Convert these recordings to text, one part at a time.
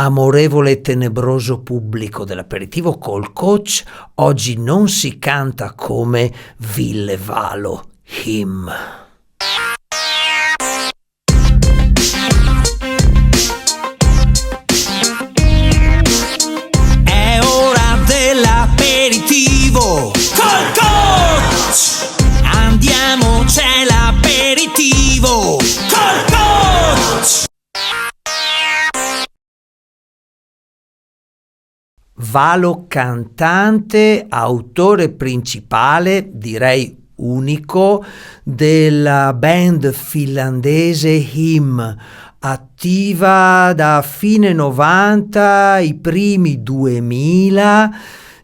Amorevole e tenebroso pubblico dell'aperitivo col coach, oggi non si canta come Ville Valo, him. È ora dell'aperitivo col coach! Andiamo, c'è l'aperitivo col coach! Valo cantante, autore principale, direi unico, della band finlandese Him, attiva da fine 90, i primi 2000.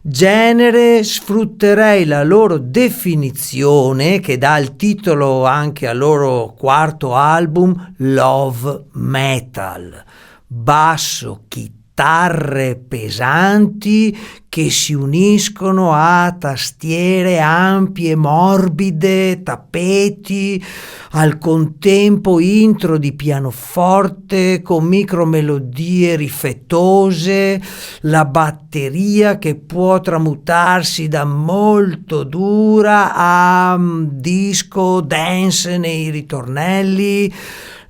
Genere, sfrutterei la loro definizione che dà il titolo anche al loro quarto album, Love Metal. Basso, chitarre pesanti che si uniscono a tastiere ampie, morbide, tappeti, al contempo intro di pianoforte con micromelodie riflettose, la batteria che può tramutarsi da molto dura a disco dance nei ritornelli,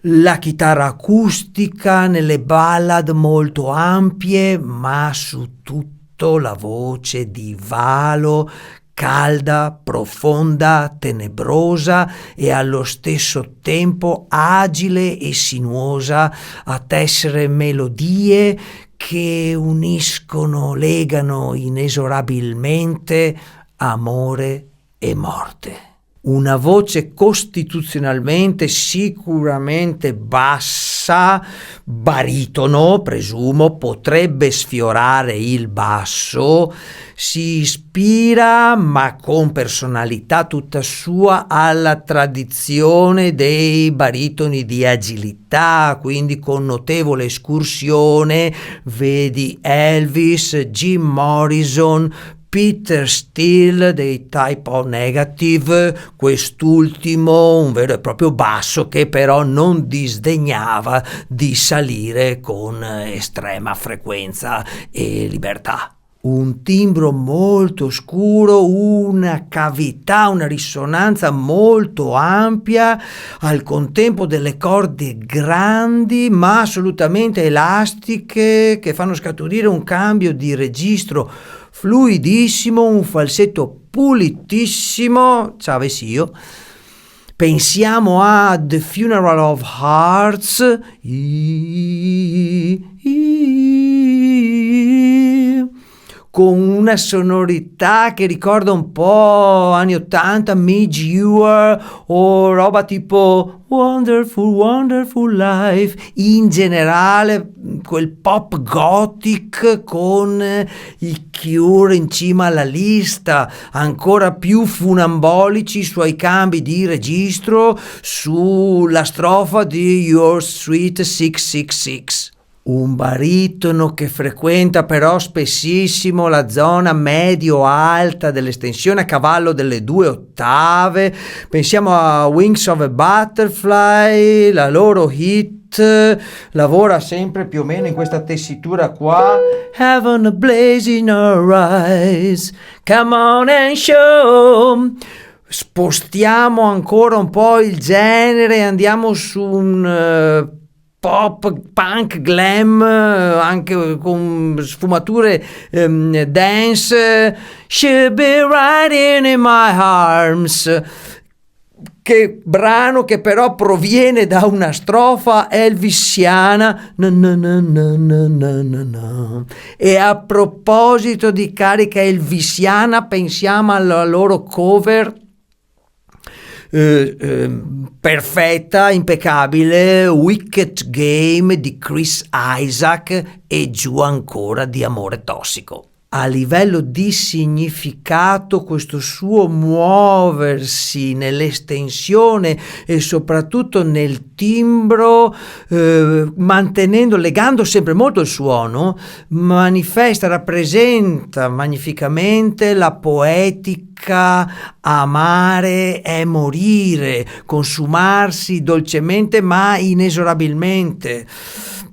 la chitarra acustica nelle ballad molto ampie, ma su tutto la voce di Valo, calda, profonda, tenebrosa e allo stesso tempo agile e sinuosa a tessere melodie che uniscono, legano inesorabilmente amore e morte. Una voce costituzionalmente sicuramente bassa, baritono, presumo, potrebbe sfiorare il basso, si ispira, ma con personalità tutta sua, alla tradizione dei baritoni di agilità, quindi con notevole escursione, vedi Elvis, Jim Morrison, Peter Steele dei Type O Negative, quest'ultimo un vero e proprio basso che però non disdegnava di salire con estrema frequenza e libertà. Un timbro molto scuro, una cavità, una risonanza molto ampia, al contempo delle corde grandi ma assolutamente elastiche che fanno scaturire un cambio di registro fluidissimo, un falsetto pulitissimo, ciao io. Pensiamo a The Funeral of Hearts, con una sonorità che ricorda un po' anni 80, Midge Ure o roba tipo Wonderful, Wonderful Life, in generale quel pop gothic con i Cure in cima alla lista, ancora più funambolici i suoi cambi di registro sulla strofa di Your Sweet 666. Un baritono che frequenta però spessissimo la zona medio-alta dell'estensione a cavallo delle 2 ottave. Pensiamo a Wings of a Butterfly, la loro hit, lavora sempre più o meno in questa tessitura qua. Heaven ablaze in our eyes, come on and show. Spostiamo ancora un po' il genere, andiamo su un pop, punk, glam, anche con sfumature dance. She'll be riding in my arms, che brano che però proviene da una strofa elvissiana. No, no, no, no, no, no, no, no. E a proposito di carica elvissiana, pensiamo alla loro cover perfetta, impeccabile, Wicked Game di Chris Isaak, e giù ancora di Amore Tossico. A livello di significato, questo suo muoversi nell'estensione e soprattutto nel timbro, legando sempre molto il suono, rappresenta magnificamente la poetica. Amare è morire, consumarsi dolcemente ma inesorabilmente.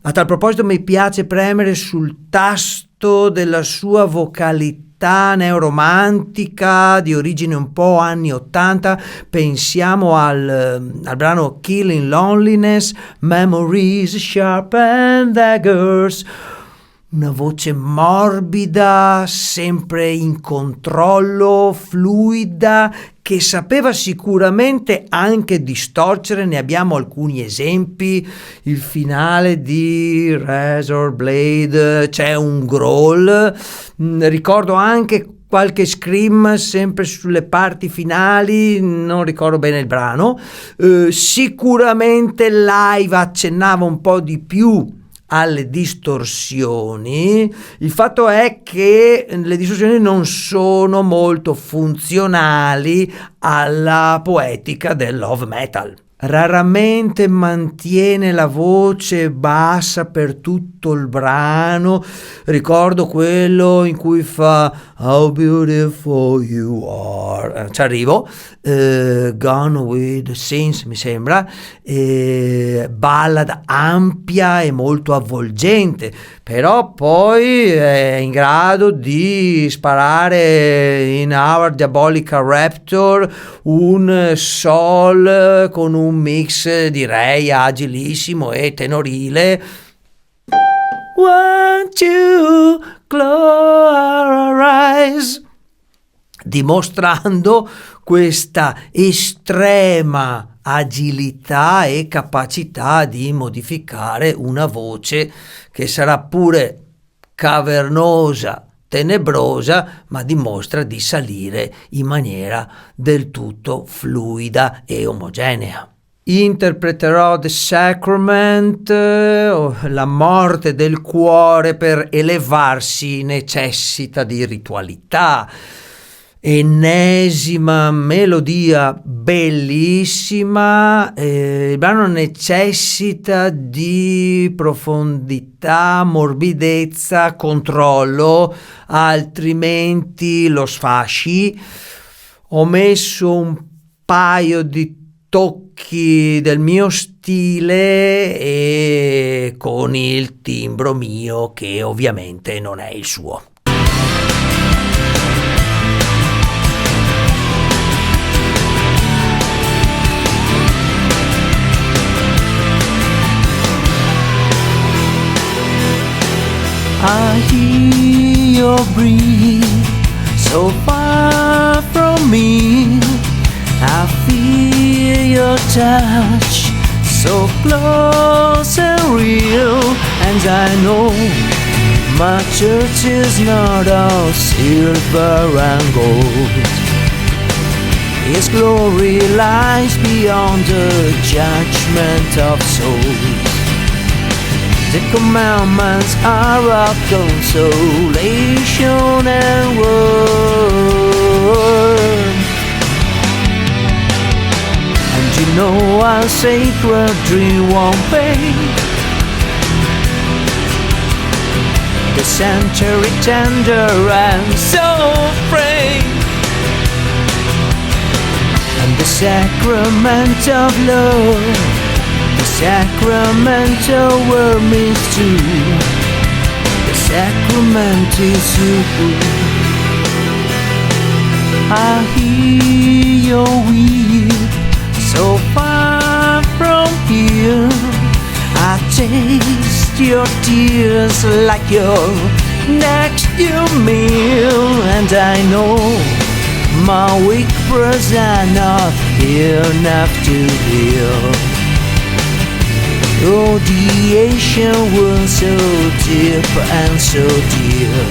A tal proposito mi piace premere sul tasto della sua vocalità neoromantica di origine un po' anni 80. Pensiamo al brano Killing Loneliness, Memories Sharp and Daggers. Una voce morbida, sempre in controllo, fluida, che sapeva sicuramente anche distorcere. Ne abbiamo alcuni esempi. Il finale di Razor Blade c'è un growl. Ricordo anche qualche scream sempre sulle parti finali, non ricordo bene il brano. Sicuramente live accennava un po' di più alle distorsioni. Il fatto è che le distorsioni non sono molto funzionali alla poetica del love metal. Raramente mantiene la voce bassa per tutto il brano. Ricordo quello in cui fa How Beautiful You Are. Ci arrivo. Gone with the Saints, mi sembra. Ballad ampia e molto avvolgente, però poi è in grado di sparare in Our Diabolical Raptor un soul con un mix direi agilissimo e tenorile. Won't you close our eyes, dimostrando questa estrema agilità e capacità di modificare una voce che sarà pure cavernosa, tenebrosa, ma dimostra di salire in maniera del tutto fluida e omogenea. Interpreterò The Sacrament, la morte del cuore per elevarsi necessita di ritualità. Ennesima melodia bellissima, il brano necessita di profondità, morbidezza, controllo, altrimenti lo sfasci. Ho messo un paio di tocchi del mio stile e con il timbro mio, che ovviamente non è il suo. I hear your breath so far from me. I feel your touch so close and real. And I know my church is not all silver and gold. His glory lies beyond the judgment of souls. The commandments are of consolation and word. And you know our sacred dream won't fade. The sanctuary tender and so free, and the sacrament of love, the sacramental word means true. The sacrament is you. I hear your weep so far from here. I taste your tears like your next your meal. And I know my weak prayers are not enough to heal. Oh, the ancient wound so deep and so dear.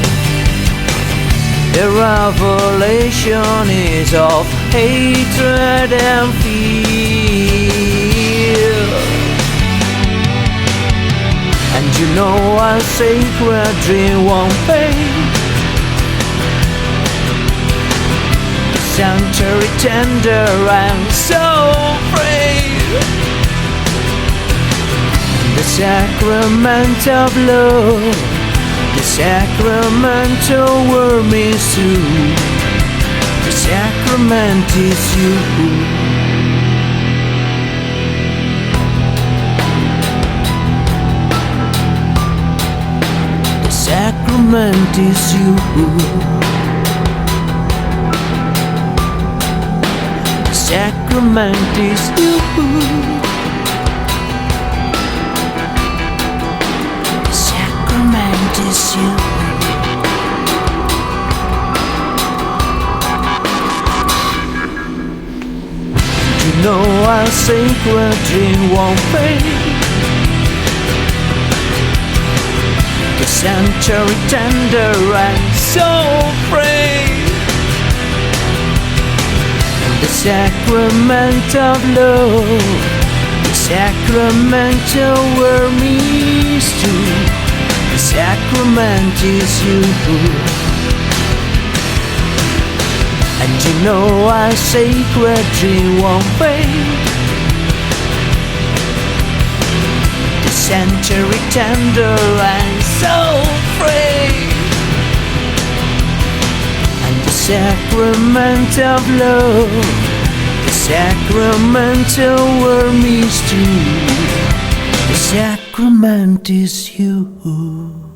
The revelation is of hatred and fear. And you know our sacred dream won't fade. The sanctuary tender and so free. The sacrament of love, the sacramental word means true. The sacrament is you. sacrament is you. The sacrament is you. The sacrament is you. You know our sacred dream won't fade. The sanctuary tender and so free. The sacrament of love, the sacrament of our mystery. The sacrament is you. And you know our sacred dream won't fade. The sanctuary tender and so free. And the sacrament of love, the sacrament of our mystery. The sacrament is you.